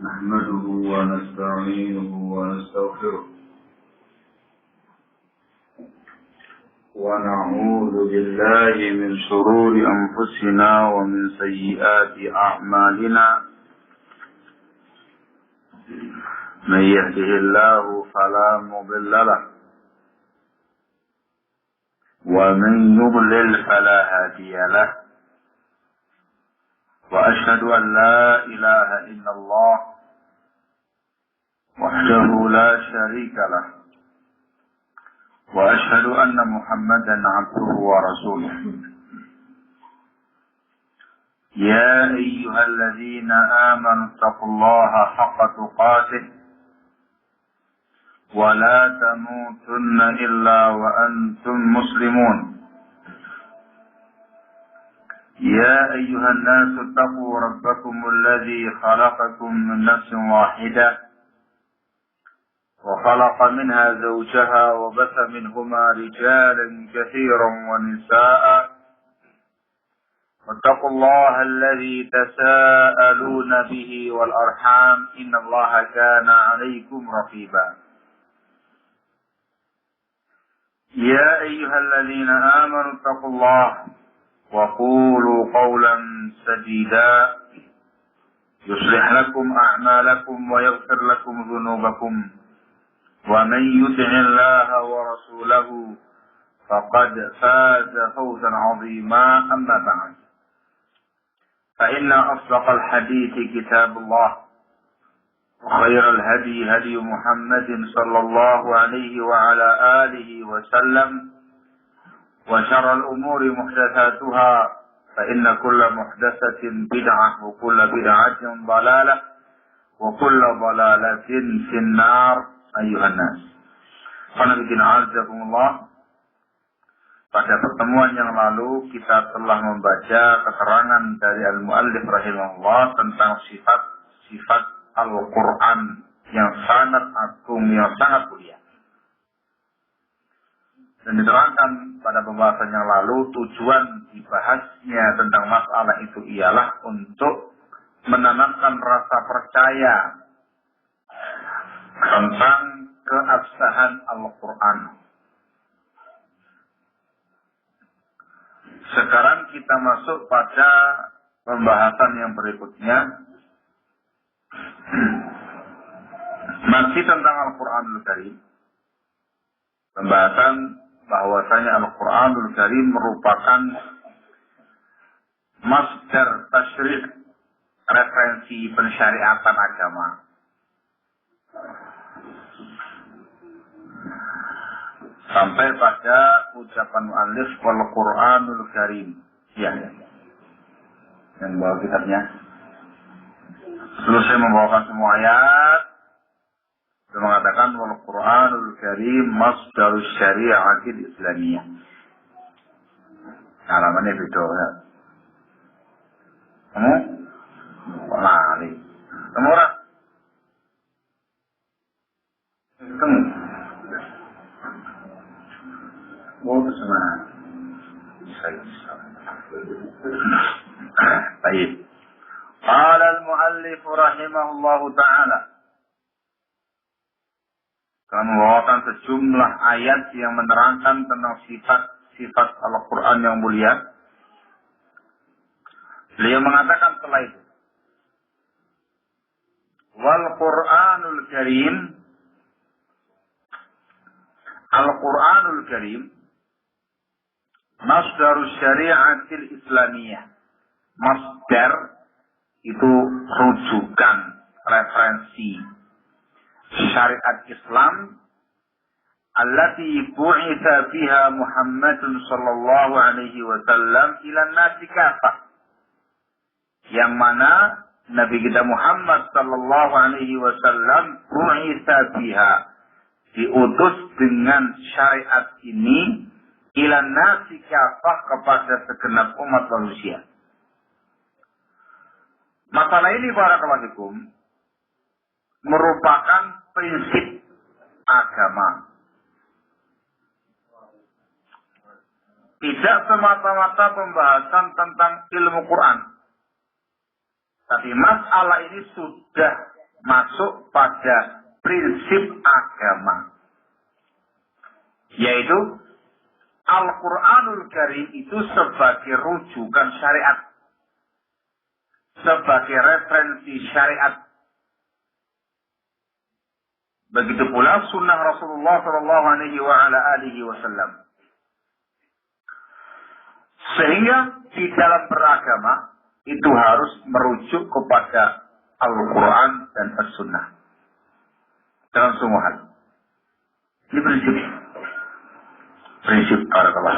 نحمده ونستعينه ونستغفره ونعوذ بالله من شرور أنفسنا ومن سيئات أعمالنا من يهده الله فلا مضل له ومن يضلل فلا هادي له وأشهد أن لا إله إلا الله وحده لا شريك له وأشهد أن محمدا عبده ورسوله يا أيها الذين آمنوا اتقوا الله حق تقاته ولا تموتن إلا وأنتم مسلمون يا أيها الناس اتقوا ربكم الذي خلقكم من نفس واحدة وخلق منها زوجها وبث منهما رجالا كثيرا ونساء واتقوا الله الذي تساءلون به والأرحام إن الله كان عليكم رقيبا يا أيها الذين آمنوا اتقوا الله وقولوا قولا سديدا يصلح لكم أعمالكم ويغفر لكم ذنوبكم ومن يطع الله ورسوله فقد فاز فوزا عظيما أما بعد فإن أصدق الحديث كتاب الله وخير الهدي هدي محمد صلى الله عليه وعلى آله وسلم وشر الأمور محدثاتها فإن كل محدثة بدعة وكل بدعة ضلالة وكل ضلالة في النار أيها الناس. Pada pertemuan yang lalu kita telah membaca keterangan dari al-muallif rahimahullah tentang sifat Al-Quran yang sangat agung, yang sangat mulia. Dan diterangkan pada pembahasan yang lalu tujuan dibahasnya tentang masalah itu ialah untuk menanamkan rasa percaya tentang keabsahan Al-Quran. Sekarang kita masuk pada pembahasan yang berikutnya. Masih tentang Al-Quranul Karim. Pembahasan bahwasanya Al-Quranul Karim merupakan masdar tasyri', referensi pensyariatan agama. Sampai pada ucapan mu'allif wal Quranul Karim. Ya. Yang bawa kitabnya. Selesai membawakan semua ayat. Dia mengatakan wal Quranul Karim masdarus syari'atil Islamiyah. Halamannya beda ya. Kamu? Lali. Kamu ora? Kamu? Mau ke sana? Baik. Qala al-muallif rahimahullahu ta'ala. Kami membawakan sejumlah ayat yang menerangkan tentang sifat Al-Quran yang mulia. Beliau mengatakan setelah itu, wal Quranul Karim, Al-Quranul Karim, masdarus syari'atil Islamiyah. Masdar itu rujukan, referensi syariat Islam allati bu'itha biha Muhammadun sallallahu alaihi wasallam ila nasi kafah, yang mana Nabi kita Muhammad sallallahu alaihi wasallam bu'itha biha, diutus dengan syariat ini ila nasi kafah, kepada segenap umat manusia. Masalah ini barakallahu fikum merupakan prinsip agama. Tidak semata-mata pembahasan tentang ilmu Quran. Tapi masalah ini sudah masuk pada prinsip agama. Yaitu Al-Quranul Karim itu sebagai rujukan syariat. Sebagai referensi syariat. Begitu pula sunnah Rasulullah SAW. Sehingga di dalam beragama itu harus merujuk kepada Al-Quran dan As-Sunnah. Dalam semua hal. Ini prinsip. Prinsip barakallah.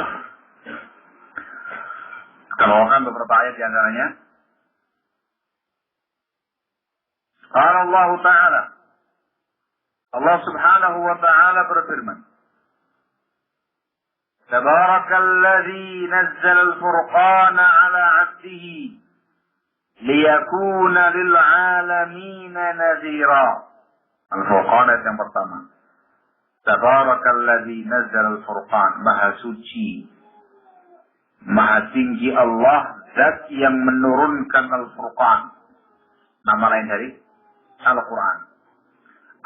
Kita bawakan beberapa ayat di antaranya. Qala Allah Ta'ala. Allah Subhanahu wa Ta'ala berfirman. Tabarakalladzi nazzala al-furqana 'ala 'abdihi liyakuna lil 'alamin nadhira. Al-Furqan ayat yang pertama. Tabarakalladzi nazzala al-furqan. Maha suci, maha tinggi Allah, zat yang menurunkan al-furqan. Nama lain dari Al-Quran.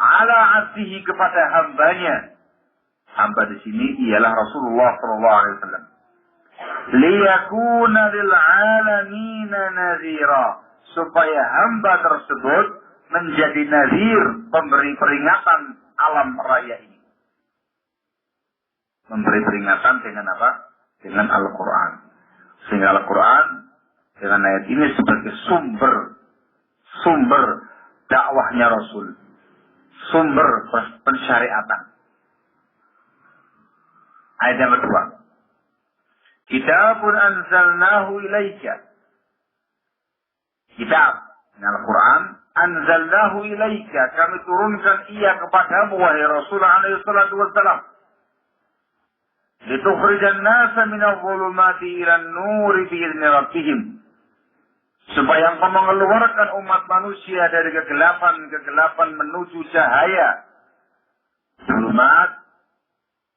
Ala abdihi, kepada hambanya. Hamba di sini ialah Rasulullah SAW. Liyakuna lil alamin nadhira, supaya hamba tersebut menjadi nadhir, pemberi peringatan alam raya ini. Memberi peringatan dengan apa? Dengan Al-Quran. Sehingga Al-Quran dengan ayat ini sebagai sumber dakwahnya Rasul. Sumber pensyariatan. Ayat yang kedua. Kitabun anzalnahu ilaika. Kitab. Al-Quran. Anzalnahu ilaika. Kami turunkan ia kepadamu, wahai Rasul alaihi salatu wassalam. Litukhrijan nasa minal zulumati ilan nuri biizni rabbihim. Supaya engkau mengeluarkan umat manusia dari kegelapan menuju cahaya. Zulumat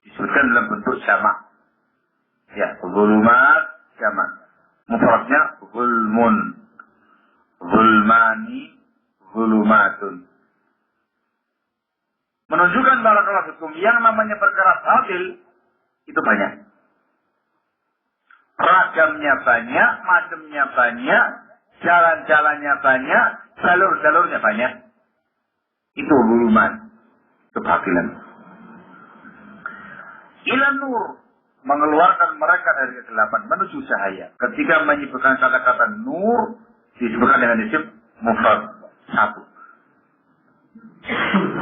disebutkan dalam bentuk jamak. Ya, zulumat jamak. Mufradnya zulmun. Zulmani, zulumatun. Menunjukkan barakallahu fikum yang namanya perkara batil itu banyak. Ragamnya banyak, macamnya banyak, jalan-jalannya banyak, jalur-jalurnya banyak. Itu zulumat, kebatilan. Ilan nur, mengeluarkan mereka dari kegelapan menuju cahaya. Ketika menyebutkan kata-kata nur, disebutkan dengan isim mufrad satu.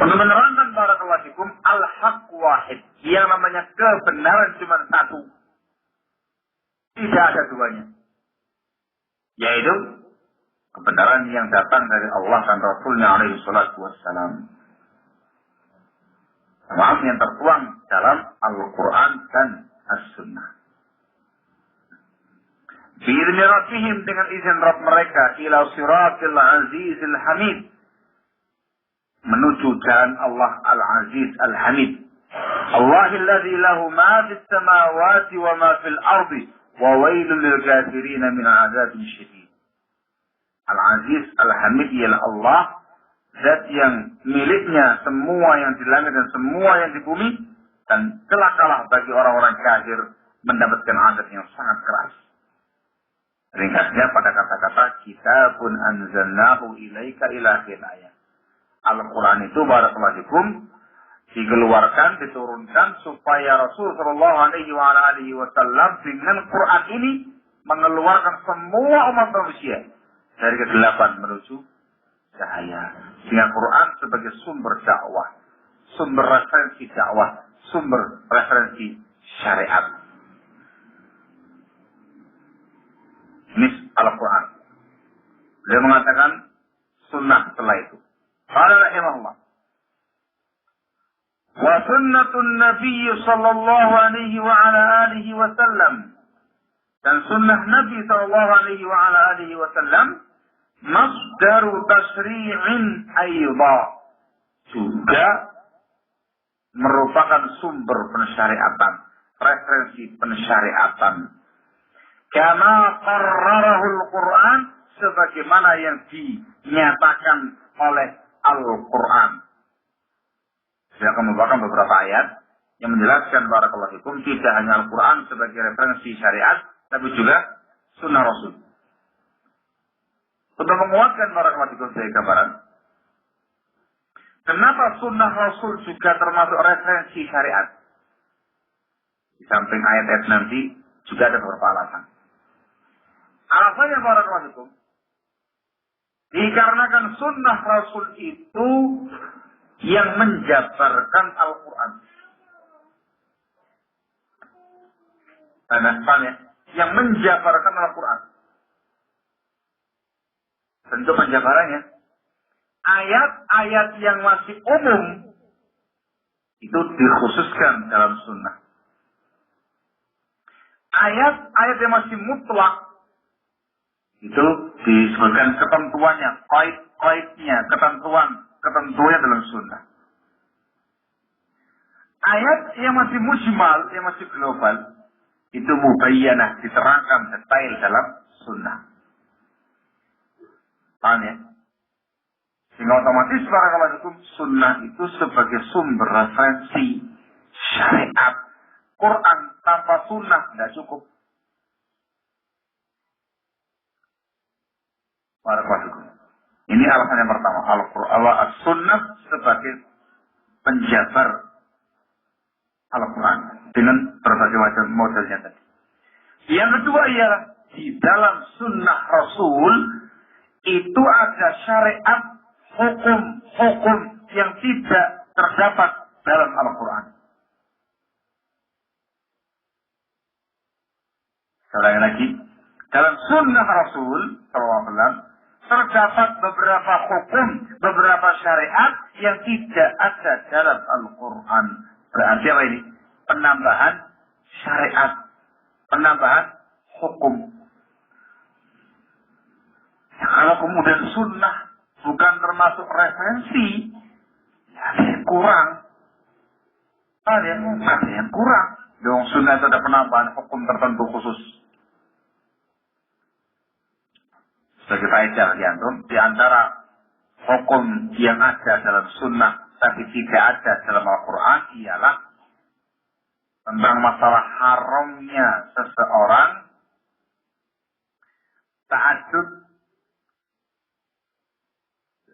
Untuk menerangkan barakallahu fikum al-haq wahid, yang namanya kebenaran cuma satu, tidak ada duanya, yaitu kebenaran yang datang dari Allah dan Rasulnya alaihi salatu wassalam. Maaf, yang tertuang dalam Al-Quran dan As-Sunnah. Bi'idni rabbihim, dengan izin Rabb mereka, ila siratil azizil hamid, menuju jalan Allah al-aziz al-hamid. Allahilladzi lahu ma fis samawati wa ma fil ardi wa wailul lil kafirin min azabin syadid. Al-aziz al-hamid ialah Allah, zat yang miliknya semua yang di langit dan semua yang di bumi, dan celakalah bagi orang-orang kafir mendapatkan azab yang sangat keras. Ringkasnya pada kata-kata kitabun anzalnahu ilaika ila akhir ayat. Al-Quran itu barakallahu fikum dikeluarkan, diturunkan supaya Rasul sallallahu alaihi wasallam dengan Quran ini mengeluarkan semua umat manusia dari kegelapan menuju cahaya. Dengan Quran sebagai sumber dakwah, sumber referensi dakwah, sumber referensi syariat. Ini Al-Quran. Dia mengatakan sunnah setelah itu. Qala rahimahullah. Wa sunnatun Nabi sallallahu alaihi wa ala alihi wa sallam. Dan sunnah Nabi sallallahu alaihi wa ala alihi wa sallam masdaru tashri'in aidha. Juga merupakan sumber pensyariatan, referensi pensyariatan. Kama qarrarahul Quran, sebagaimana yang dinyatakan oleh Al-Quran. Saya akan membawakan beberapa ayat yang menjelaskan barakallahu fikum tidak hanya Al-Quran sebagai referensi syariat, tapi juga sunnah Rasul. Untuk menguatkan barakallahu fikum saya gambaran. Kenapa sunnah Rasul juga termasuk referensi syariat? Di samping ayat-ayat nanti juga ada beberapa alasan. Alasannya barakallahu fikum, dikarenakan sunnah Rasul itu yang menjabarkan Al-Quran. Ya? Yang menjabarkan Al-Quran. Bentuk penjabarannya, ayat-ayat yang masih umum itu dikhususkan dalam sunnah. Ayat-ayat yang masih mutlak itu disebutkan ketentuannya, qaid-qaidnya, ketentuannya dalam sunnah. Ayat yang masih mujmal, yang masih global, itu mubayyanah, diterangkan detail dalam sunnah. Paham ya? Sehingga otomatis barakallahu fikum sunnah itu sebagai sumber referensi syariat. Quran tanpa sunnah tidak cukup. Barakallahu fikum. Ini alasan yang pertama. Al-Quran, as-sunnah sebagai penjabar Al-Quran dengan berbagai macam modelnya tadi. Yang kedua ialah di dalam sunnah Rasul itu ada syariat hukum-hukum yang tidak terdapat dalam Al-Quran. Sekali lagi, dalam sunnah Rasul SAW terdapat beberapa hukum, beberapa syariat yang tidak ada dalam Al-Quran. Berarti apa ini? Penambahan syariat, penambahan hukum. Ya, kalau kemudian sunnah bukan termasuk referensi, ya ada yang kurang. Ada yang kurang. Dong sunnah itu ada penambahan hukum tertentu khusus. Sebagai faedah di antara hukum yang ada dalam sunnah tapi tidak ada dalam Al-Quran ialah tentang masalah haramnya seseorang ta'addud.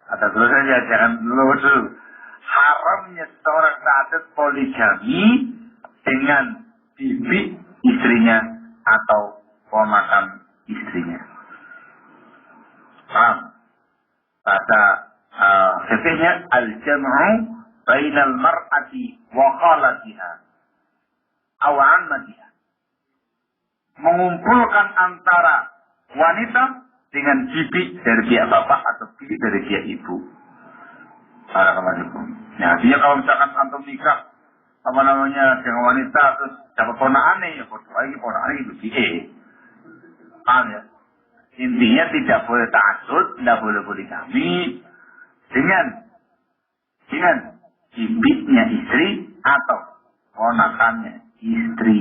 Ada tulisannya, jangan dulu. Haramnya seseorang ta'addud poligami dengan bibi istrinya atau ponakan istrinya. Paham? Kata fikihnya al-jam'u bainal mar'ati wa khalatiha aw 'ammatiha. Mengumpulkan antara wanita dengan bibi dari pihak bapak atau bibi dari pihak ibu. Assalamualaikum. Nah, artinya kalau misalkan antum nikah dengan wanita terus dapat ponakan ya foto lagi ponakan itu bibi. Paham ya? Intinya tidak boleh ta'addud, tidak boleh poligami dengan bibinya istri atau ponakannya istri.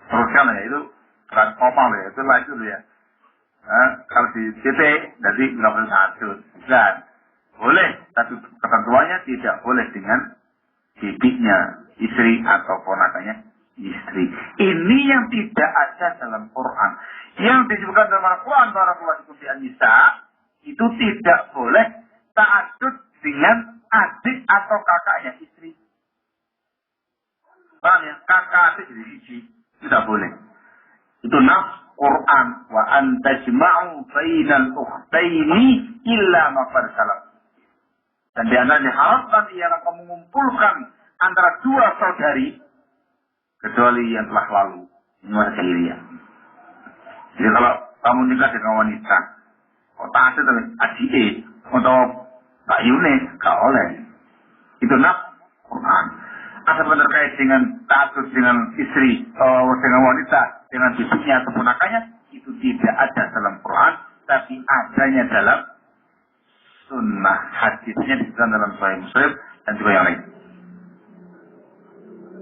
Teruskan ya, itu berat kopal ya, itu lagi dulu ya. Nah, kalau di titik, jadi nggak boleh ta'addud. Dan boleh, tapi ketentuannya tidak boleh dengan bibinya istri atau ponakannya istri. Ini yang tidak ada dalam Quran. Yang disebutkan dalam Al-Quran barakallahu fikum di An-Nisa itu tidak boleh ta'addud dengan adik atau kakaknya istri. Paham ya? Kakak adik jadi siji. Tidak boleh. Itu nas Quran. Wa antajma'u bainal ukhtaini illa ma qad salaf. Dan di antara diharapkan ialah kamu mengumpulkan antara dua saudari kecuali yang telah lalu. Ini masa jahiliyah. Jadi kalau kamu nikah dengan wanita, kok tak ada adik atau Pak Yune, gak oleh. Itu nak Quran. Ada terkait dengan ta'addud dengan istri, dengan wanita, dengan bibinya atau ponakannya, itu tidak ada dalam Quran, tapi adanya dalam sunnah. Hadisnya disebutkan dalam Sahih Muslim dan juga yang lain.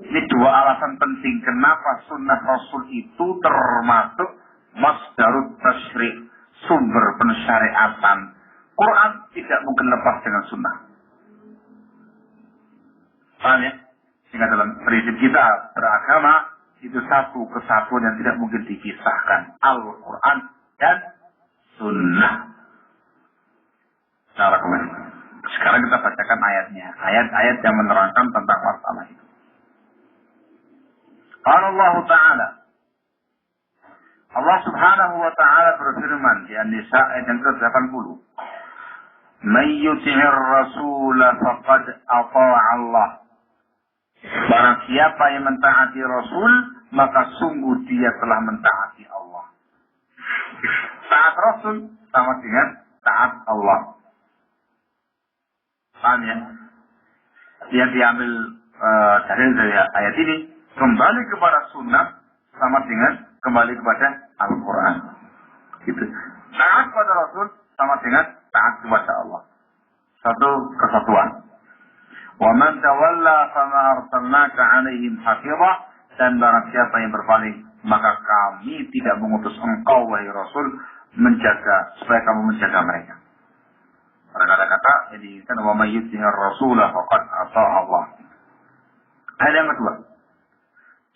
Ini dua alasan penting kenapa sunnah Rasul itu termasuk masdarut tasyri', sumber syariatan. Quran tidak mungkin lepas dengan sunnah. Paham ya? Sehingga dalam prinsip kita beragama itu satu kesatuan yang tidak mungkin dipisahkan. Al-Quran dan sunnah. Cara kembali. Sekarang kita bacakan ayatnya. Ayat-ayat yang menerangkan tentang masalah itu. Allah Ta'ala. Allah Subhanahu wa Ta'ala berfirman di An-Nisa ayat yang ke-80. Man yuti'ir rasul faqad ata'a Allah. Barang siapa yang mentaati Rasul, maka sungguh dia telah mentaati Allah. Taat Rasul sama dengan taat Allah. Paham ya? Yang diambil dari ayat ini, kembali kepada sunnah sama dengan kembali kepada Al-Quran. Gitu. Taat kepada Rasul sama dengan taat kepada Allah. Satu kesatuan. Wa man tawalla fama arsalnaka 'alaihim hafizah, dan barang siapa yang berpaling maka kami tidak mengutus engkau wahai Rasul menjaga supaya kamu menjaga mereka. Pada kata-kata jadi kan wa may yuti'ir rasul faqad ata'a Allah. Ayat yang kedua.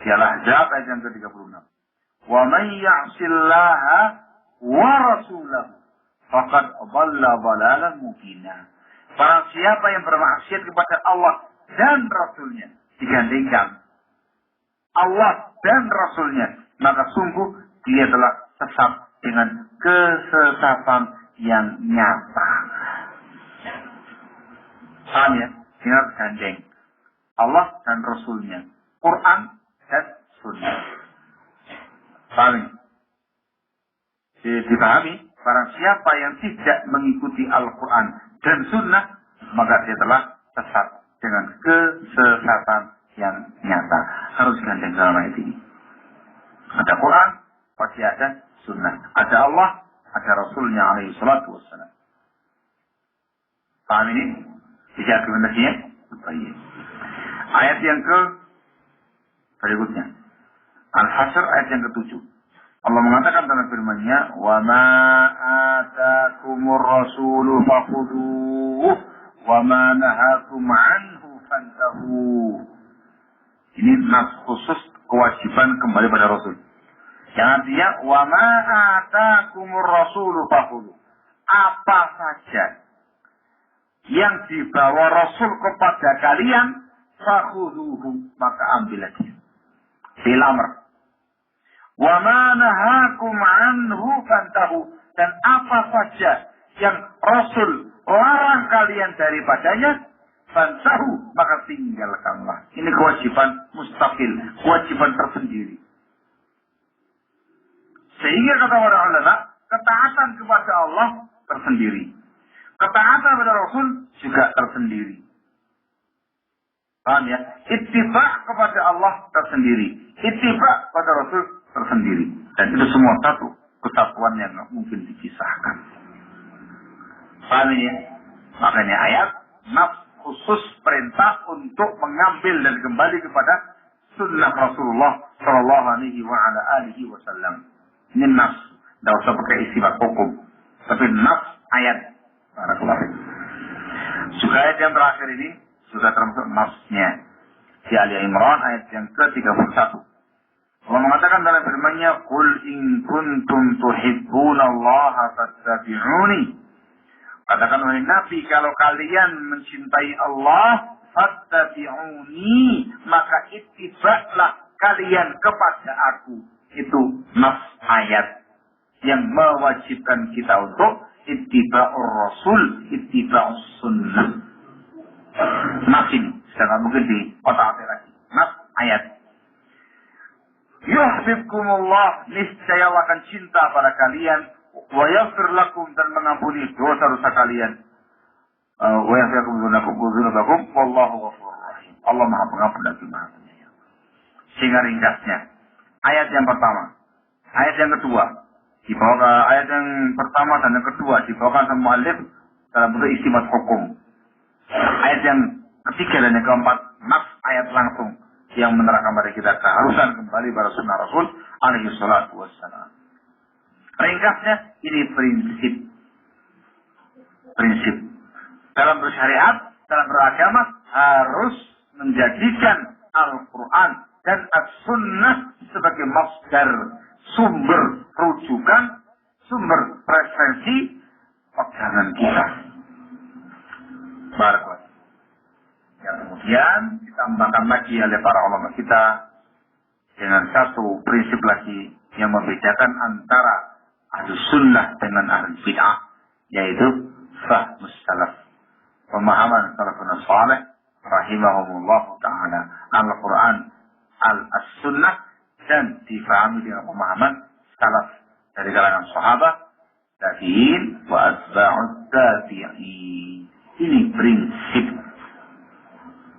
Di Al-Ahzab ayat yang ke-36. Wa may ya'sillaha wa rasulahu faqad dhalla dhalalan mubina. Barang siapa yang bermaksiat kepada Allah dan Rasulnya, digandingkan Allah dan Rasulnya, maka sungguh dia telah sesat dengan kesesatan yang nyata. Paham ya? Ingat gandeng Allah dan Rasulnya, Quran dan Sunnah. Paham ya? Dipahami, barang siapa yang tidak mengikuti Al-Quran dan Sunnah, maka dia telah sesat dengan kesesatan yang nyata. Harus gandeng dalam ayat ini. Ada Quran, pasti ada Sunnah. Ada Allah, ada Rasulnya alaihi salatu wassalam. Paham ini? Bisa argumentasinya? Baik. Ayat yang berikutnya. Al-Hasr ayat yang ke-7. Allah mengatakan dalam firman-Nya, "Wa ma atakumur rasulu fakhudhuhu wa ma nahakum anhu fantahu." Ini nas khusus kewajiban kembali pada Rasul. Yang artinya, "Wa ma atakumur rasulu fakhudhuhu." Apa saja yang dibawa Rasul kepada kalian, fakhudhuhu, maka ambillah dia. Bil amr. Wa ma nahakum anhu fantahu, dan apa saja yang Rasul larang kalian daripadanya, fantahu, maka tinggalkanlah. Ini kewajiban mustaqil, kewajiban tersendiri. Sehingga kata para ulama, ketaatan kepada Allah tersendiri, ketaatan kepada Rasul juga tersendiri. Paham ya? Ittiba' kepada Allah tersendiri, ittiba' pada Rasul tersendiri. Dan itu semua satu kesatuan yang mungkin dipisahkan. Paham ya? Makanya ayat nafs khusus perintah untuk mengambil dan kembali kepada sunnah Rasulullah Sallallahu Alaihi Wasallam. Ini nafs, tidak usah pakai istilah hukum, tapi nafs ayat. Juga ayat yang terakhir ini sudah termasuk nafsnya. Di Ali Imran ayat yang ke-31. Allah mengatakan dalam firman-Nya, "Qul in kuntum tuhibbunallaha fattabi'uni." Katakan wahai Nabi, kalau kalian mencintai Allah, fattabi'uni, maka ittiba'lah kalian kepada aku. Itu nafs ayat yang mewajibkan kita untuk ittiba'ur Rasul, ittiba'us sunnah. Nafs ini, sedangkan mungkin di otak-otak lagi. Nafs ayat. Yuhibbukumullah, niscaya Allah akan cinta pada kalian, wa yaghfir lakum, dan mengampuni dosa-dosa kalian, wa yaghfir lakum dzunubakum, wallahu ghafurur rahim. Allah Maha Pengampun dan Maha Penyayang. Sehingga ringkasnya, ayat yang pertama, ayat yang kedua, dibawa ayat yang pertama dan yang kedua dibawakan sama muallif dalam bentuk istimat hukum. Ayat yang ketiga dan yang keempat, nafs ayat langsung yang menerangkan pada kita keharusan kembali pada sunnah Rasul alaihi salatu wassalam. Ringkasnya, ini prinsip prinsip. Dalam bersyariat, dalam beragama, harus menjadikan Al-Quran dan As-Sunnah sebagai masdar, sumber rujukan, sumber referensi pegangan kita. Barakallahu. Yang kemudian ditambahkan lagi oleh para ulama kita dengan satu prinsip lagi yang membedakan antara Ahlus Sunnah dengan Ahlul Bid'ah, yaitu fahmus salaf, pemahaman salafun salih rahimahumullah ta'ala Al-Quran Al-Sunnah, dan difahami dengan pemahaman salaf dari kalangan sahabat, tabi'in, wa asba'ud tabi'in. Ini prinsip.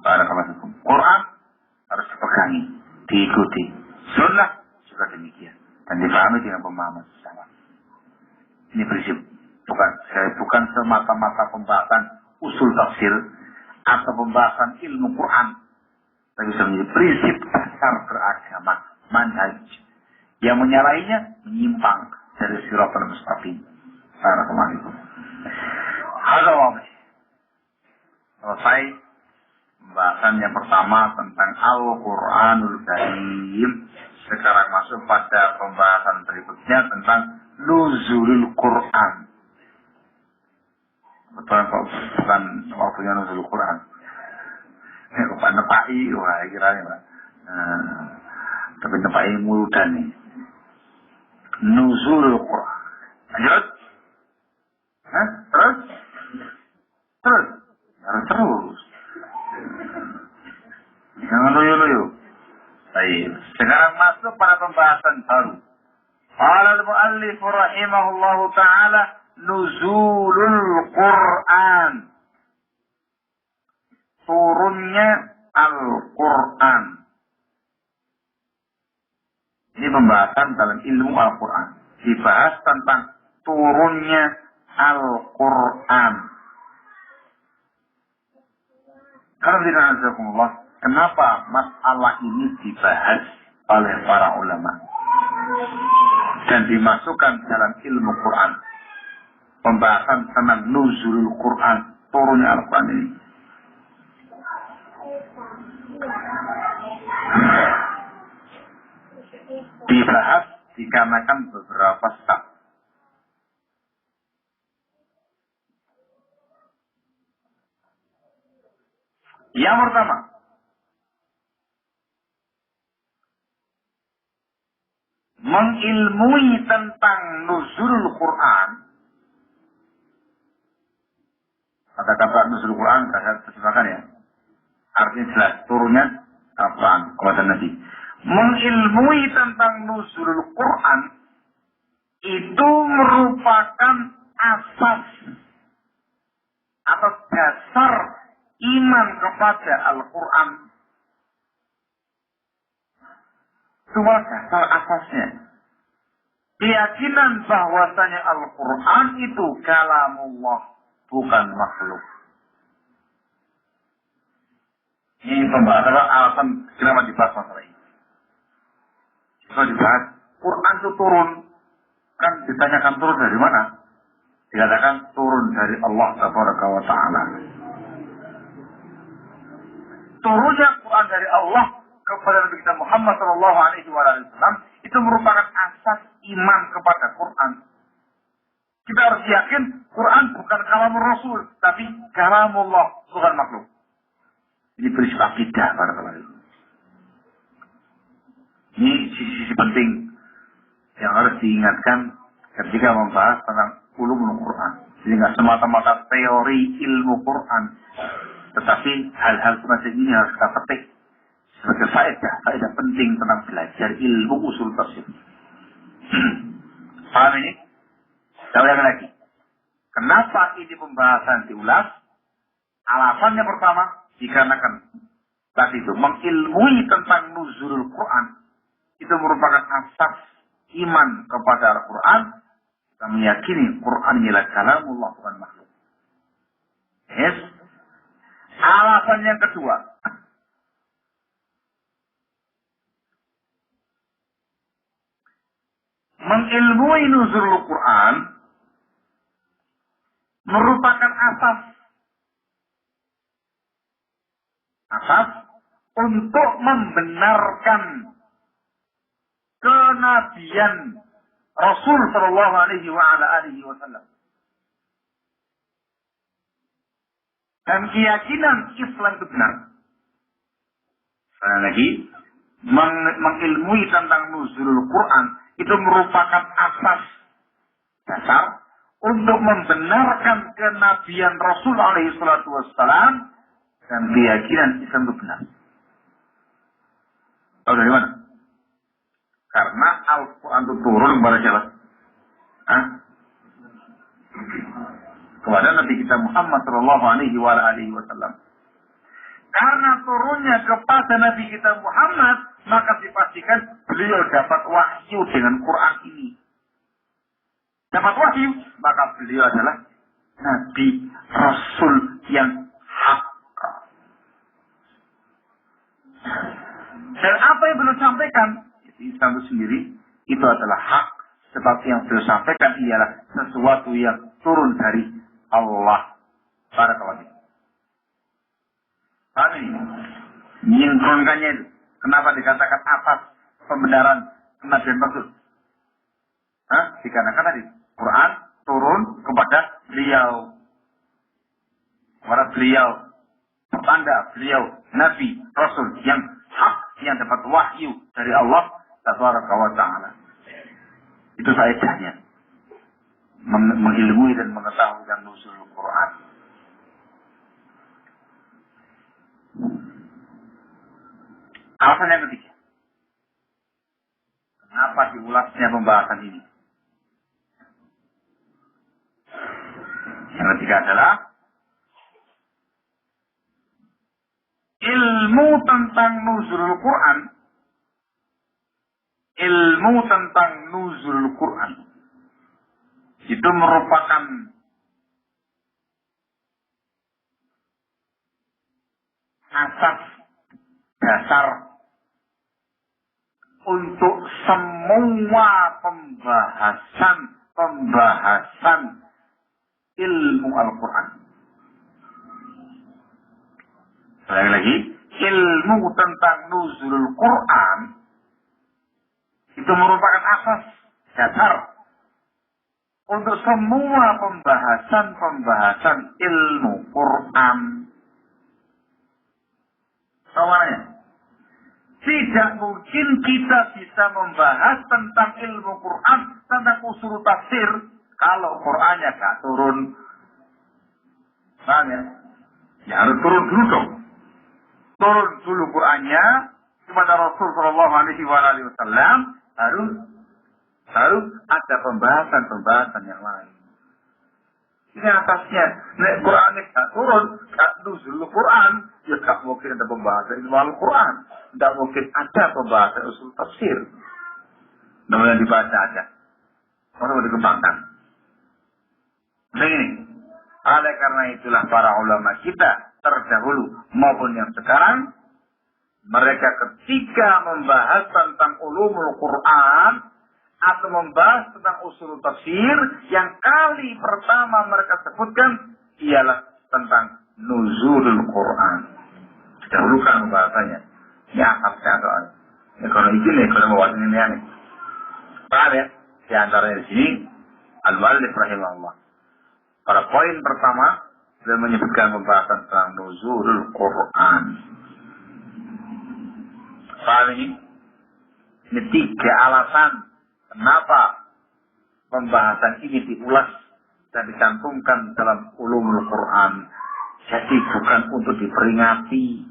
Barakallahu fikum. Quran harus dipegangi, diikuti. Sunnah juga demikian, dan difahami dengan pemahaman salaf. Ini prinsip. Bukan semata-mata pembahasan usul tafsir atau pembahasan ilmu Quran, tapi sebenarnya prinsip dasar beragama, manhaj. Yang menyalahinya menyimpang dari siratal mustaqim. Barakallahu fikum. Hadza wajib. Selesai pembahasan yang pertama tentang Al-Quranul Karim. Sekarang masuk pada pembahasan berikutnya tentang nuzulul Quran. Betul kok, bukan waktunya nuzulul Quran. Pak nepai, wah kiranya Pak. Tapi nepai muludan nih. Nuzulul Quran. Lanjut. Hah? Terus? Terus? Harus terus. Jangan loyo-loyo. Baik. Sekarang masuk pada pembahasan baru. Qala al-muallif rahimahullahu ta'ala nuzulul Quran. Turunnya Al-Quran. Ini pembahasan dalam ilmu Al-Quran. Dibahas tentang turunnya Al-Quran. Alhamdulillah, kenapa masalah ini dibahas oleh para ulama dan dimasukkan dalam ilmu Quran? Pembahasan tentang nuzulul Quran, turunnya Al-Quran ini. Dibahas dikarenakan beberapa sebab. Yang pertama, mengilmui tentang nuzulul Quran. Kata-kata nuzulul Quran, saya terjemahkan ya. Artinya jelas, turunnya Al-Quran kepada Nabi. Mengilmui tentang nuzulul Quran itu merupakan asas atau dasar iman kepada Al-Quran. Semua dasar asasnya. Keyakinan bahwasanya Al-Quran itu kalamullah, bukan makhluk. Ini pembahasan alasan kenapa dibahas masalah ini. Kalau dibahas, Quran itu turun. Kan ditanyakan turun dari mana? Dikatakan turun dari Allah Tabaraka wa Ta'ala. Turunnya Quran dari Allah kepada Nabi kita Muhammad sallallahu alaihi wasallam itu merupakan asas iman kepada Quran. Kita harus yakin Quran bukan kalam Rasul, tapi kalamullah, bukan makhluk. Ini prinsip akidah para ulama. Ini sisi penting yang harus diingatkan ketika membahas tentang ulumul Quran. Jadi nggak semata-mata teori ilmu Quran, tetapi hal-hal semacam ini harus kita petik sebagai faedah penting tentang belajar ilmu usul tafsir. Paham ini? Saya ulangi lagi. Kenapa ini pembahasan diulas? Alasannya pertama, dikarenakan tadi itu mengilmui tentang nuzulul Quran itu merupakan asas iman kepada Al-Quran. Kita meyakini Quran ialah kalamullah, bukan makhluk. Yes. Alasan yang kedua, mengilmui nuzulul Quran merupakan asas. Asas untuk membenarkan kenabian Rasul Shallallahu Alaihi Wasallam dan keyakinan Islam itu benar. Sekali lagi, mengilmui tentang nuzulul Quran itu merupakan asas dasar untuk membenarkan kenabian Rasul Alaihi Wasallam dan keyakinan Islam itu benar. Tahu dari mana? Karena Al-Quran itu turun kepada siapa? Kepada Nabi kita Muhammad Sallallahu Alaihi Wasallam. Karena turunnya kepada Nabi kita Muhammad, maka dipastikan beliau dapat wahyu dengan Quran ini. Dapat wahyu, maka beliau adalah Nabi Rasul yang hak. Dan apa yang beliau sampaikan, Islam itu sendiri, itu adalah hak. Sebab yang beliau sampaikan ialah sesuatu yang turun dari Allah. Barakallahu. Paham ini? Menyingkronkannya itu. Kenapa dikatakan atas pembenaran kenabian Rasul? Dikarenakan tadi Quran turun kepada beliau. Kepada beliau. Tanda beliau Nabi Rasul yang hak, yang dapat wahyu dari Allah Tabaraka wa Ta'ala. Itu faedahnya. Mengilmui dan mengetahui dan nuzul Quran. Alasan yang ketiga. Kenapa diulasnya pembahasan ini? Yang ketiga adalah ilmu tentang nuzul Quran. Ilmu tentang nuzul Quran itu merupakan asas dasar untuk semua pembahasan ilmu Al-Quran. Sekali lagi, ilmu tentang nuzul Quran itu merupakan asas dasar untuk semua pembahasan ilmu Quran. Soalnya, tidak mungkin kita bisa membahas tentang ilmu Quran, tentang usul tafsir, kalau Qurannya gak turun. Soalnya, ya harus turun dulu dong. Turun dulu Qurannya kepada Rasul Shallallahu Alaihi Wasallam, baru ada pembahasan yang lain. Ini atasnya. Nek Quran gak turun, gak nuzul Quran, ya gak mungkin ada pembahasan ilmu Al-Quran. Tidak mungkin ada pembahasan usul tafsir. Namanya dibaca aja. Orang mau dikembangkan. Nah ini. Oleh karena itulah para ulama kita terdahulu maupun yang sekarang, mereka ketika membahas tentang ulumul Quran atau membahas tentang usul tafsir, yang kali pertama mereka sebutkan ialah tentang nuzulul Quran. Dahulukan pembahasannya. Ini akapnya soalnya. Ya, kalau izin ya, kalau mau ini aneh. Paham ya? Di antaranya di sini, Al-Mu'allif rahimahullah. Pada poin pertama, dia menyebutkan pembahasan tentang nuzulul Quran. Paham ini? Ini 3 alasan kenapa pembahasan ini diulas dan dicantumkan dalam ulumul Quran. Jadi bukan untuk diperingati.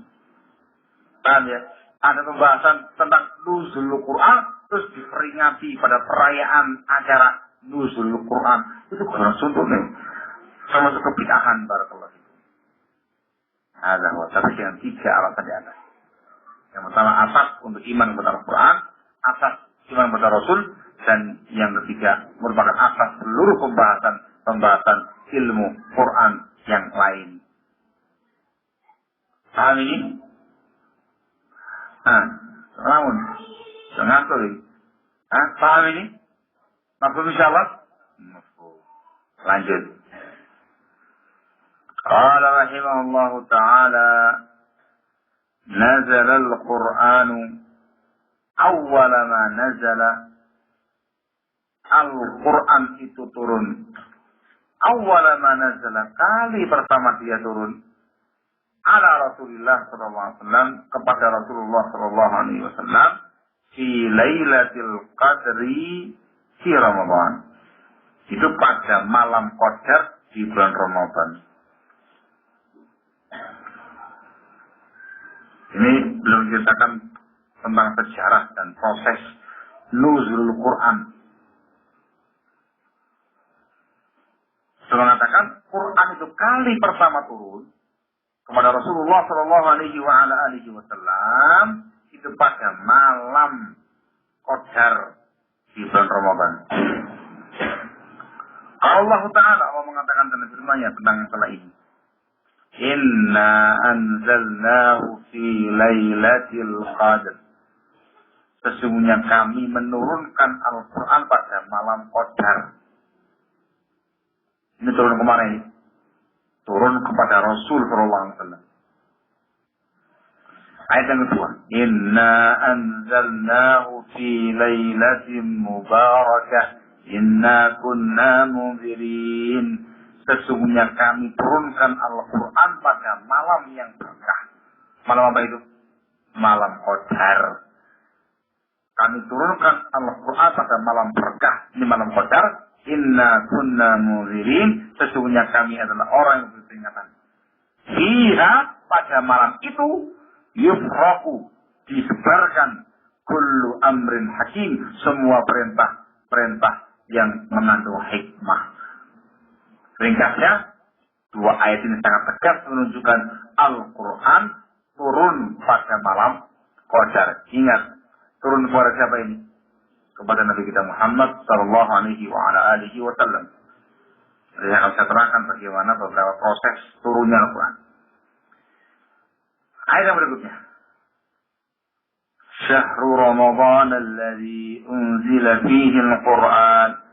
Paham ya? Ada pembahasan tentang nuzulul Quran, terus diperingati pada perayaan acara nuzulul Quran. Itu bukan contohnya. Termasuk kebid'ahan barakallahu. Ada tapi dengan 3 alasan di atas. Yang pertama asas untuk iman kepada Al-Quran, asas iman kepada Rasul, dan yang ketiga merupakan asas seluruh pembahasan ilmu Quran yang lain. Paham ini? Namun, jangan tulis. Paham ini? Maksud insyaallah? Lanjut. Qala rahimahullahu ta'ala, nazala al-Qur'anu awwala ma nazala. Al-Quran itu turun awwala ma nazala, kali pertama dia turun ala Rasulullah sallallahu alaihi wasallam, kepada Rasulullah sallallahu alaihi wasallam, fi Lailatul Qadri fi Ramadan. Itu pada malam Qadar di bulan Ramadan. Ini belum ceritakan tentang sejarah dan proses nuzulul Quran. Saya mengatakan Quran itu kali pertama turun kepada Rasulullah Shallallahu Alaihi Wasallam itu pada malam Qadar di bulan Ramadan. Allah Taala mengatakan dalam firman-Nya tentang masalah ini. Inna anzalnahu fi lailatul qadr. Sesungguhnya kami menurunkan Al-Quran pada malam Qadar. Ini turun kemana ini? Turun kepada Rasul sallallahu alaihi wasallam. Ayat yang kedua, Inna anzalnahu fi lailatin mubarakah, inna kunna munzirin. Sesungguhnya kami turunkan Al-Quran pada malam yang berkah. Malam apa itu? Malam Qadar. Kami turunkan Al-Quran pada malam berkah. Ini malam Qadar. Inna kunna munzirin. Sesungguhnya kami adalah orang yang berperingatan. Fiha, pada malam itu, yufraku, disebarkan kullu amrin hakim, semua perintah yang mengandung hikmah. Ringkasnya, dua ayat ini sangat tegas menunjukkan Al-Quran turun pada malam Qadar. Ingat, turun kepada siapa ini? Kepada Nabi kita Muhammad sallallahu alaihi wasallam. Jadi yang saya terangkan bagaimana beberapa proses turunnya Al-Quran. Ayat yang berikutnya. Syahru Ramadan alladhi unzila fihi al-Quran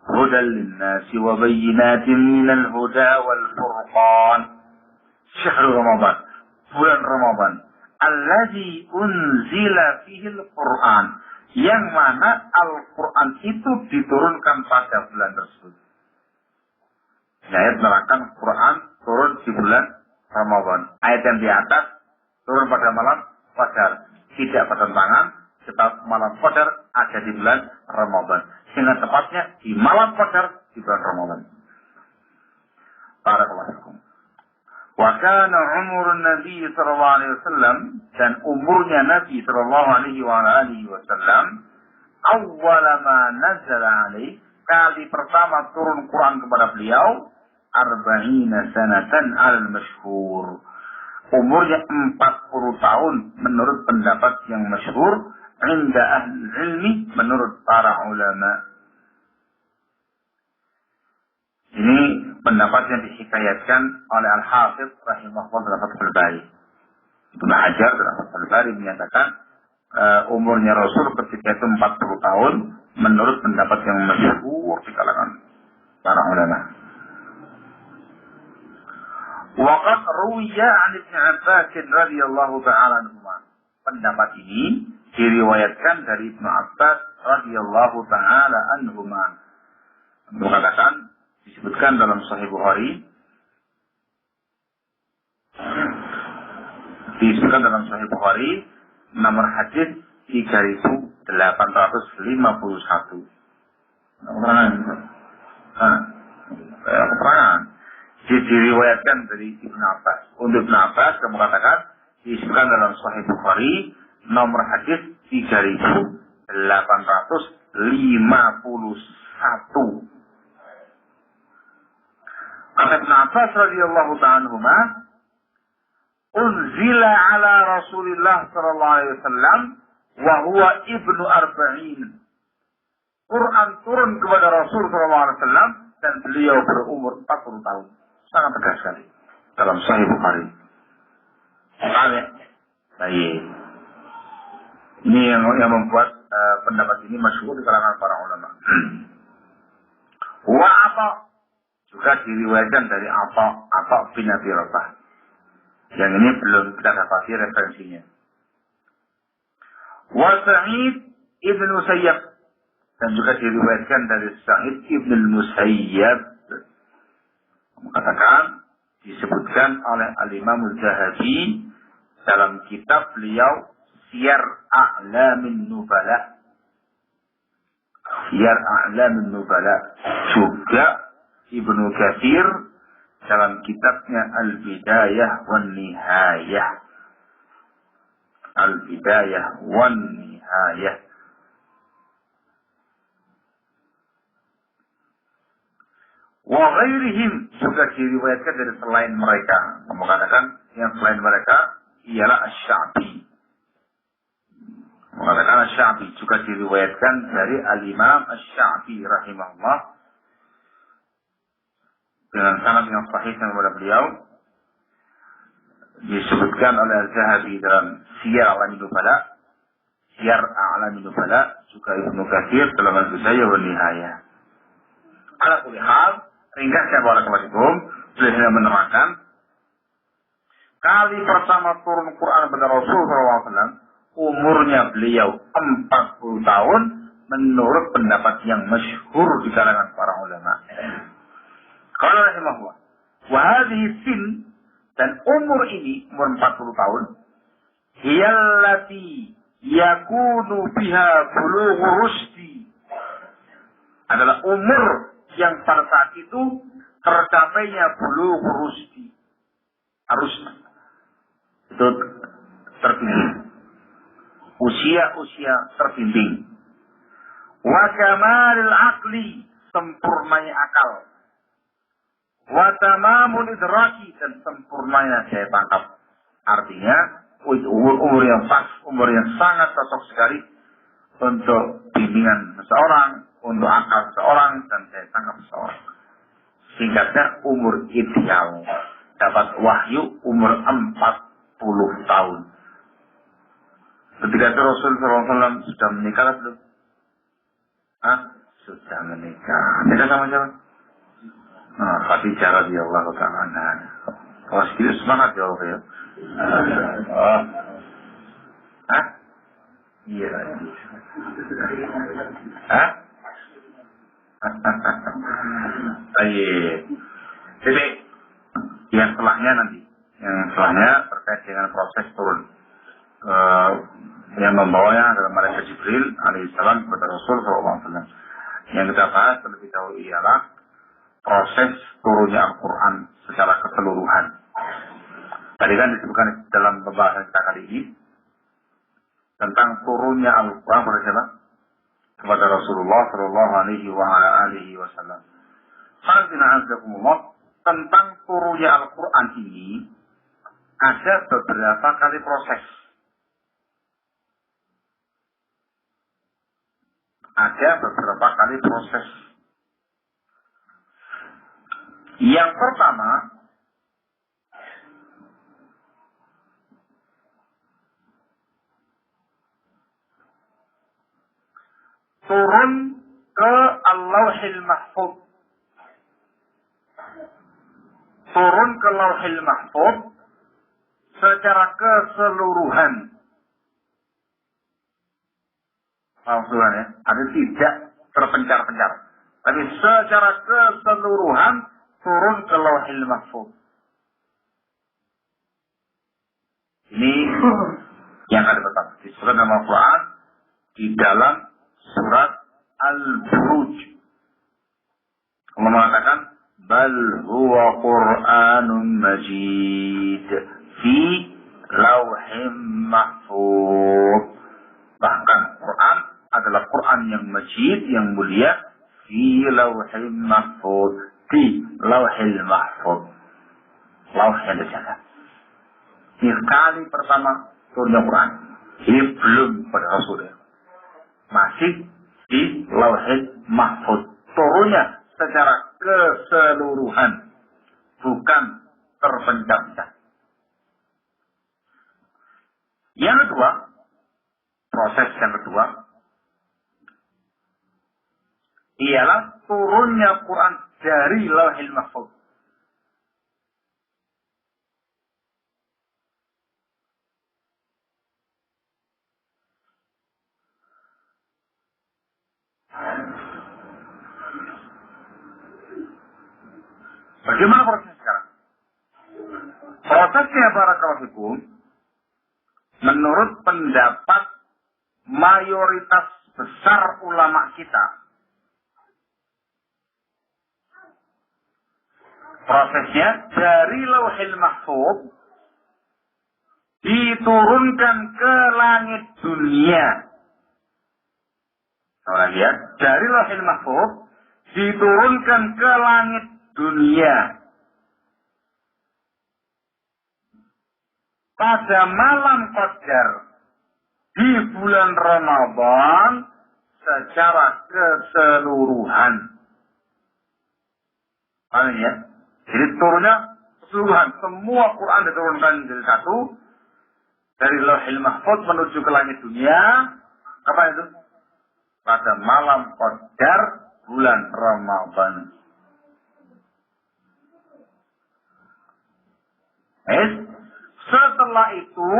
hudan lin-nasi wa bayyinatin minal huda wal furqan. Syahru Ramadan, bulan Ramadan, alladhi unzila fihi al-Quran, yang mana Al-Quran itu diturunkan pada bulan tersebut. Ayat menerangkan Quran turun di bulan Ramadan. Ayat yang di atas turun pada malam Qadar. Tidak bertentangan, sebab malam Qadar ada di bulan Ramadan. Sehingga tepatnya di malam Qadar di bulan Ramadan. Barakallahu fikum. Wa kana umurun Nabi sallallahu alaihi wasallam, dan umurnya Nabi sallallahu alaihi wasallam, awwala ma nazala alaihi, kali pertama turun Quran kepada beliau, arba'ina sanatan al-masyhur. Umurnya 40 tahun menurut pendapat yang masyhur, inda ahli ilmi, menurut para ulama. Ini pendapat yang dihikayatkan oleh Al-Hafidh rahimahullah dalam Fathul Bari. Ibnu Hajar dalam Fathul Bari menyatakan umurnya Rasul ketika itu 40 tahun menurut pendapat yang masyhur di kalangan para ulama. Waqad ruwiya 'an Ibnu Abbas radhiyallahu ta'ala anhu. Pendapat ini diriwayatkan dari Ibnu Abbas radhiyallahu ta'ala anhuma. Mengatakan, disebutkan dalam Sahih Bukhari, nomor hadis 3851. Keterangan diriwayatkan dari Ibnu Abbas. Untuk Ibnu Abbas, kamu katakan disebutkan dalam Sahih Bukhari nomor hadis 3851. Kata Ibnu Abbas radhiyallahu ta'ala anhuma, unzila ala Rasulillah sallallahu alaihi wasallam wa huwa ibnu arba'in. Quran turun kepada Rasul sallallahu alaihi wasallam dan beliau berumur 40 tahun. Sangat tegas sekali dalam Sahih Bukhari. Baik. Ini yang membuat pendapat ini masyhur di kalangan para ulama. Wa apa? juga diriwayatkan dari Atha bin Abi Rabah. Yang ini belum kita dapati referensinya. Wa Sa'id ibn Musayyab, dan juga diriwayatkan dari Sa'id ibn Musayyab, mengatakan disebutkan oleh Al-Imam Al-Zahabi dalam kitab beliau Siyar A'lamin Nubala. Siyar A'lamin Nubala. Juga Ibnu Katsir dalam kitabnya Al-Bidayah wan Nihayah. Al-Bidayah wan Nihayah. Wa ghairihim, juga diriwayatkan dari selain mereka. Mengatakan yang selain mereka ialah Asy-Sya'bi. Mengatakan Asy-Sya'bi juga diriwayatkan dari Al-Imam Asy-Sya'bi rahimahullah dengan sanad yang sahih kepada beliau. Disebutkan oleh Al-Zahabi dalam Siyar A'lamin Nubala, Siyar A'lamin Nubala, juga Ibnu Katsir dalam Al-Bidayah wan Nihayah. Ala kulli hal, ringkasnya barakallahu beliau menerangkan kali pertama turun Quran pada Rasulullah SAW, umurnya beliau 40 tahun menurut pendapat yang masyhur di kalangan para ulama. Qala rahimahullah, wa hadhihi sin, dan umur ini, umur 40 tahun, hiyallati yakunu biha bulughu rusdi, adalah umur yang pada saat itu tercapainya bulughu rusdi. Itu terbimbing. Usia terbimbing. Wa kamalil aqli, sempurnanya akal. Wa tamamul idraki, dan sempurnanya daya tangkap. Artinya umur yang pas, umur yang sangat cocok sekali untuk bimbingan seseorang, untuk akal seseorang, dan daya tangkap seseorang. Singkatnya, umur ideal dapat wahyu umur 40 tahun. Ketika itu Rasulullah SAW sudah menikah belum? Sudah menikah. Menikah sama siapa? Khadijah radhiyallahu ta'ala anha. Kalau sedikit semangat ya Allah ya. Iya. Jadi yang setelahnya nanti, yang setelahnya terkait dengan proses turun, yang membawanya adalah malaikat Jibril alaihissalam kepada Rasul SAW. Yang kita bahas terlebih dahulu ialah proses turunnya Al-Quran secara keseluruhan. Tadi kan disebutkan dalam pembahasan kita kali ini tentang turunnya Al-Quran kepada siapa? Kepada Rasulullah Shallallahu Alaihi Wasallam. Tentang turunnya Al-Quran ini ada beberapa kali proses. Ada beberapa kali proses. Yang pertama, turun ke Al-Lauhil Mahfuz. Turun ke Lauhil Mahfuz secara keseluruhan. Maksudnya ya, ada tidak terpencar-pencar. Tapi secara keseluruhan turun ke Lauhil Mahfuz. Ini yang ada pertama di surat Al-Quran di dalam surat Al-Buruj. Allah mengatakan bal huwa Qur'anun Majid fi Lauhim Mahfuz. Bahkan Quran adalah Quran yang Majid, yang mulia, fi Lauhim Mahfuz, di Lauhil Mahfuz. Lauh yang terjaga. Ini kali pertama turunnya Quran. Ini belum pada Rasulullah. Masih di Lauhil Mahfuz. Turunnya secara keseluruhan, bukan terpencah-pencah. Yang kedua, proses yang kedua ialah turunnya Quran dari Lauhil Mahfuz. Bagaimana prosesnya sekarang? Prosesnya barakallahu fikum, menurut pendapat mayoritas besar ulama kita, prosesnya dari Lauhil Mahfuz diturunkan ke langit dunia. Lagi ya, dari Lauhil Mahfuz diturunkan ke langit dunia. Pada malam Qadar di bulan Ramadan secara keseluruhan. Paham ya? Jadi turunnya keseluruhan. Semua Quran diturunkan dari satu. Dari Lauhil Mahfuz menuju ke langit dunia. Kapan itu? Pada malam Qadar bulan Ramadan. Setelah itu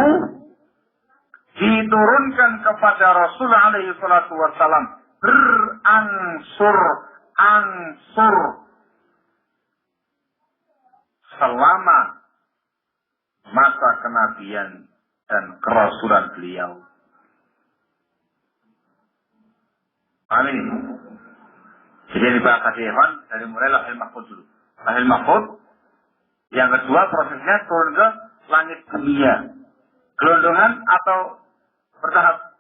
diturunkan kepada Rasulullah alaihi salatu wassalam berangsur-angsur selama masa kenabian dan kerasulan beliau. Amin. Jadi ini bahasa Ikhwan dari mulai Lauhil Mahfuz dulu. Lauhil Mahfuz. Yang kedua prosesnya turun ke langit dunia. Gelondongan atau bertahap?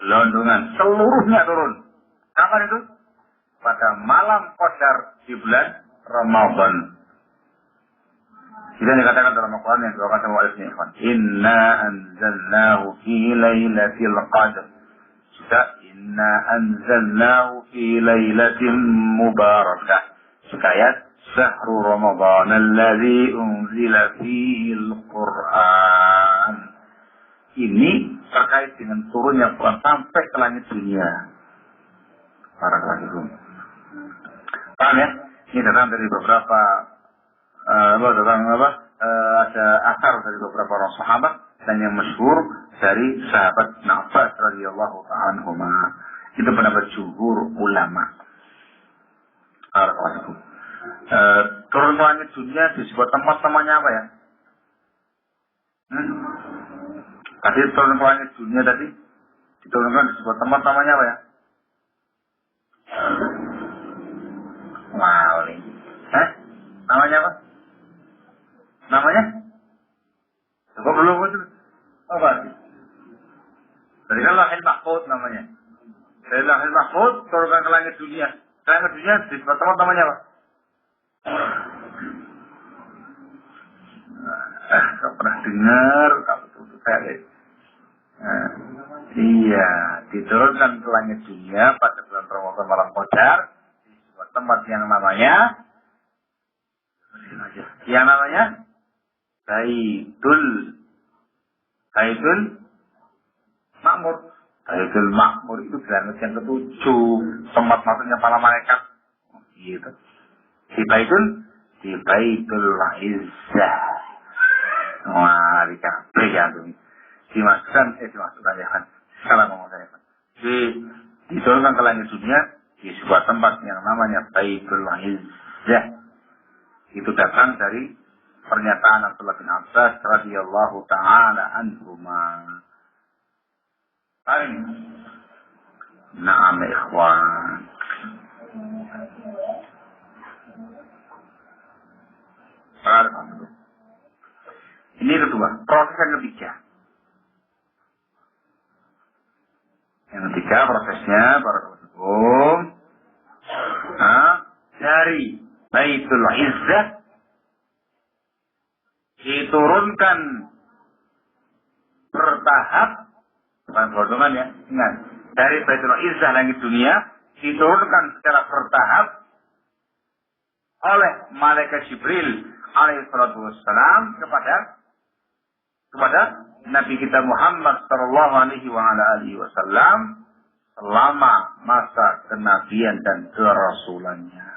Gelondongan. Seluruhnya turun. Kapan itu? Pada malam Qadar di bulan Ramadan. Kita dikatakan dalam Al-Quran yang dibawakan sama oleh Ikhwan. Inna anzalnahu fi laylatil qadr. Sudah. Inna anzalnahu fi laylatin mubarakah. Sekayat. Sahru Ramadan alladzi unzila fihi al-Qur'an. Ini terkait dengan turunnya Quran sampai ke langit dunia. Barakallahu. Paham ya? Ini datang dari beberapa ada asar dari beberapa orang sahabat dan yang masyhur dari sahabat Abbas radhiyallahu anhuma. Itu pendapat jumhur ulama. Barakallahu. Turun ke langit dunia di sebuah tempat namanya apa ya? Tadi turun ke langit dunia tadi diturunkan di sebuah tempat namanya apa ya? Wali. Namanya apa? Namanya? Coba belum itu. Apa sih? Dari kan Lauhil Mahfuz namanya. Dari Lauhil Mahfuz turunkan ke langit dunia. Ke langit dunia di sebuah tempat namanya apa? Kau pernah dengar kalau itu saya iya, diturunkan ke langit dunia pada bulan Ramadan malam Qadar di sebuah tempat yang namanya Baitul Makmur. Baitul Makmur itu di langit yang ketujuh, tempat masuknya para malaikat. Gitu. Di Baitul Izzah. Wah, dikabeh ya tuh. Dimasukkan ya kan. Salah ngomong saya kan. Diturunkan ke langit dunia di sebuah tempat yang namanya Baitul Izzah. Itu datang dari pernyataan Abdullah bin Abbas radhiyallahu taala anhuma. Na'am ikhwan. Ini kedua, proses yang ketiga. Yang ketiga prosesnya barakallahu dari Baitul Izzah diturunkan bertahap, bukan golongan ya, ingat, dari Baitul Izzah langit dunia diturunkan secara bertahap oleh malaikat Jibril alaihi salatu wassalam kepada Nabi kita Muhammad sallallahu alaihi wa ala alihi wasallam selama masa kenabian dan kerasulannya.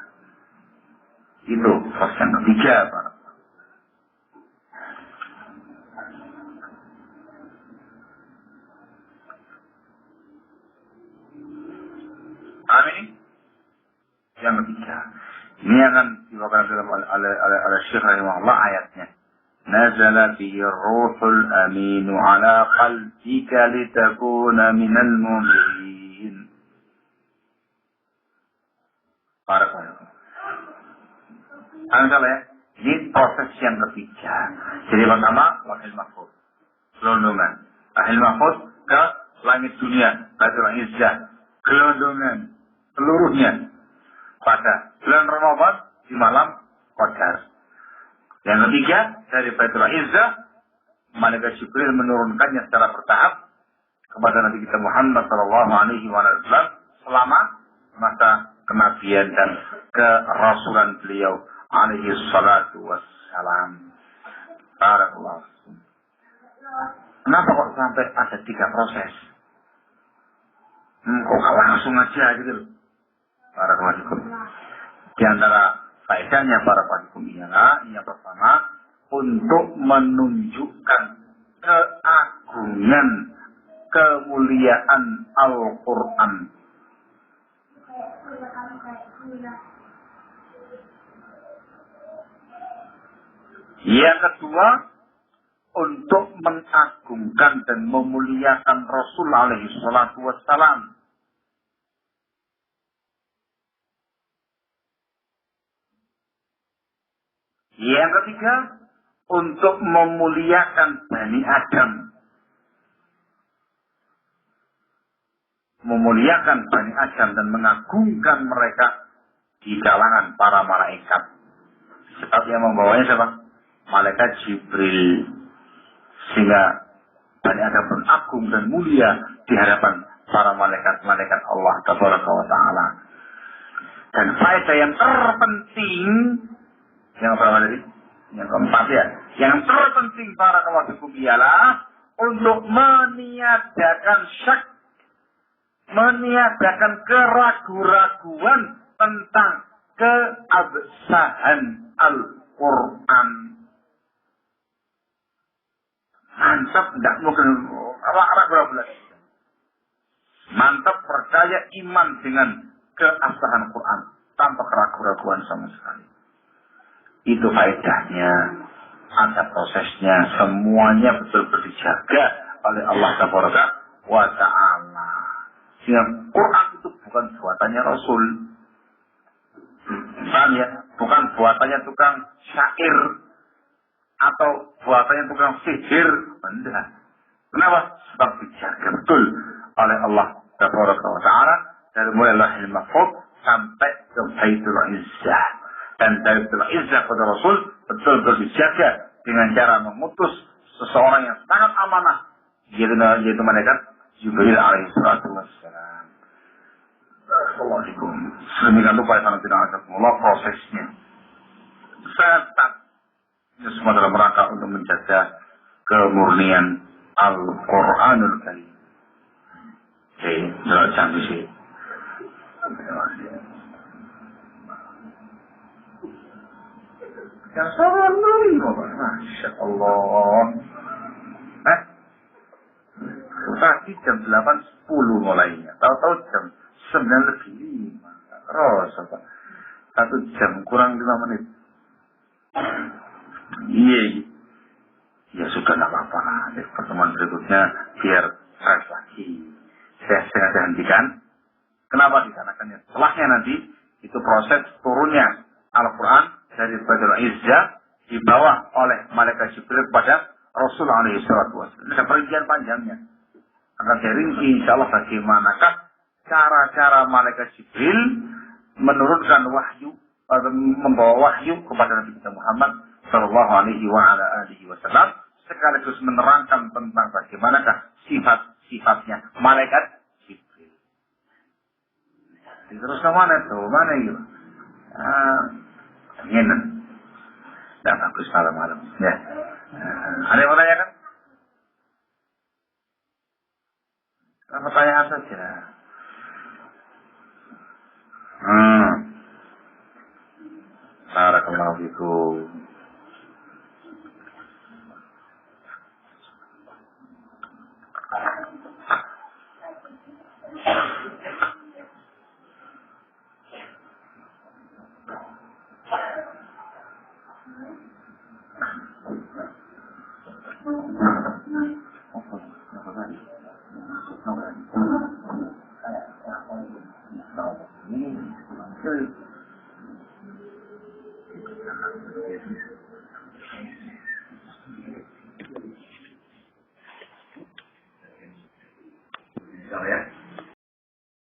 Itu proses yang ketiga, Pak. Paham ini? Yang ketiga. Ini akan dibawakan dalam oleh Syekh rahimahullah ayatnya. Nazala bihi ruhul amin ala qalbika litakuna minal munzirin. Barakallahu. Salah ya. Ini proses yang ketiga. Jadi pertama Lauhul Mahfuz. Gelondongan. Lauhul Mahfuz ke langit dunia. Baitul Izzah. Gelondongan. Seluruhnya. Pada bulan Ramadan di malam Qadar. Yang ketiga dari Baitul Izzah. Malaikat Jibril menurunkannya secara bertahap kepada Nabi kita Muhammad SAW selama masa kenabian dan kerasulan beliau alaihi salatu wassalam. Barakallahu. Kenapa kok sampai ada 3 proses? Kok langsung aja gitu? Barakallahu. Di antara faedahnya barakallahu ialah yang pertama untuk menunjukkan keagungan kemuliaan Al-Quran. Yang kedua, untuk mengagungkan dan memuliakan Rasul alaihi salatu wassalam. Yang ketiga, untuk memuliakan Bani Adam. Memuliakan Bani Adam dan mengagungkan mereka di kalangan para malaikat. Sebab yang membawanya siapa? Malaikat Jibril. Sehingga Bani Adam pun agung dan mulia di hadapan para malaikat-malaikat Allah Tabaraka wa Ta'ala. Dan faedah yang terpenting, yang berapa tadi? Yang keempat ya. Yang terpenting para kawasan ialah untuk meniadakan syak, meniadakan keraguan-raguan tentang keabsahan Al-Quran. Mantap, tidak mungkin ragu-ragu lagi. Mantap percaya iman dengan keabsahan Quran tanpa keraguan-raguan sama sekali. Itu faedahnya, ada prosesnya, semuanya betul-betul dijaga oleh Allah Tabaraka wa Ta'ala. Sehingga Quran itu bukan buatannya Rasul. Paham ya? Bukan buatannya tukang syair atau buatannya tukang sihir. Benda. Kenapa? Sebab dijaga betul oleh Allah Tabaraka wa Ta'ala dari mulai Lauhul Mahfuz sampai ke Baitul Izzah. Dan dari Baitul Izzah kepada Rasul betul-betul dijaga dengan cara memutus seseorang yang sangat amanah, yaitu malaikat Jibril alaihi salatu wassalam. Assalamualaikum. Sedemikian rupa yang tidak ada prosesnya. Serta ini semua dalam rangka untuk menjaga kemurnian Al-Quranul Karim. Oke, jam di sini. Yang sabar dulu, Masya Allah. Tadi jam 8.10 mulainya. Tahu-tahu jam 9:05. Terus apa? 1 jam kurang 5 menit. Iya. Ya sudah, tidak apa-apa. Pertemuan berikutnya biar fresh lagi. Saya hentikan. Kenapa dikarenakan setelahnya nanti itu proses turunnya Al-Quran dari Baitul Izzah dibawa oleh malaikat Jibril kepada Rasul alaihi salatu wasallam. Ada perincian panjangnya. Akan dirinci insyaallah bagaimanakah cara-cara malaikat Jibril menurunkan wahyu atau membawa wahyu kepada Nabi kita Muhammad sallallahu alaihi wasallam sekaligus menerangkan tentang bagaimanakah sifat-sifatnya malaikat Jibril. Terus ke mana tuh? Mana itu? Ingin. Tidak bagus malam-malam. Ya. Ada yang mau tanyakan? Pertanyaan saja. Barakallahu Barakallahu fikum. Ini